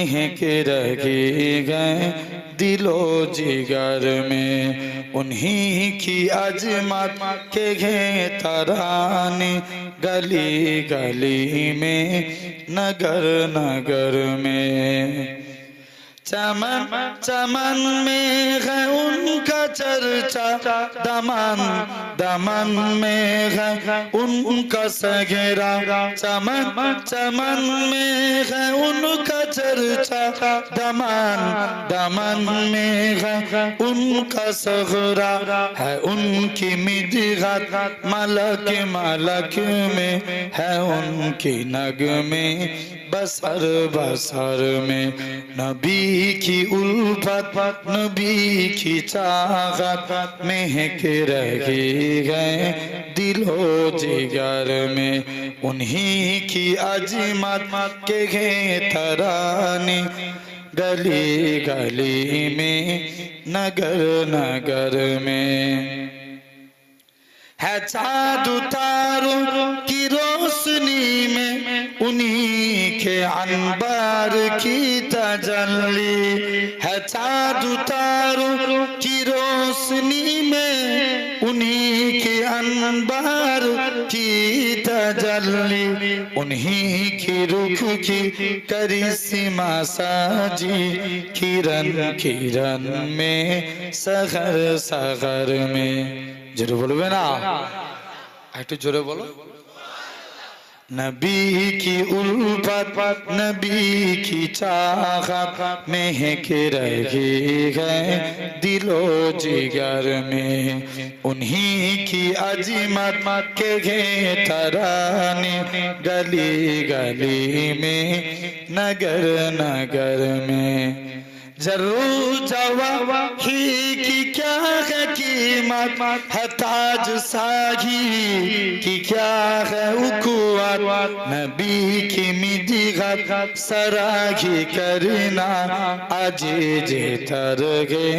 महक रही गए दिलो जिगर में। उन्हीं की अजमत के हैं तराने गली गली में नगर नगर में। चमन चमन में है उनका चर्चा, दमन दमन में है उनका सगेरा। चमन चमन में है उनका चर्चा, दमन दमन में है उनका सगरा। है उनकी मिदगत मलक मलक में, है उनकी नग में बसर बसर में। नबी की उल्फत नबी की चाहत महक रही गए दिलो जिगर में। उन्हीं की अजमत के हैं तराने गली गली में नगर नगर में। है चाँद तारों की रोशनी में उन्हीं के अनबार की तजल्ली। है चाँद तारों की रोशनी में उन्हीं के अनबार की तजल्ली। उन्हीं की रुख की करिश्मा साजी किरण किरण में सगर सगर में। जोरे बोलबे ना, একটু जोरे बोलो। नबी की उल्फत नबी की चाहत महक रही है दिलो जिगर में। उन्हीं की अजमत के हैं तराने गली गली में नगर नगर में। जरूर जवा ही की क्या है कीमत, है ताज साही की क्या है उकुवत। नबी की मिदगत सराही करना अजे जे तरगे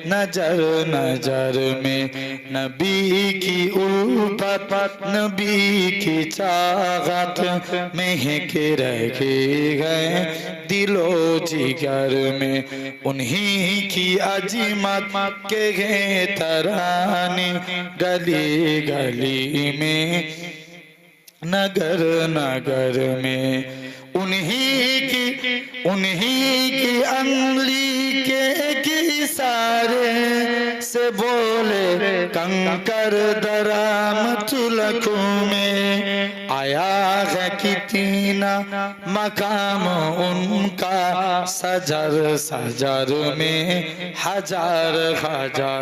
नजर नजर में। नबी की उल्फत नबी की चाहत महक रही गए दिलो जिगर में। उन्हीं की अजमत के हैं तराने गली गली में नगर नगर में। उन्हीं की अंगली के इशारे से बोले कंकर दरामत लखों में। आया है कितना मकाम उनका सजर सजर में हजार हजार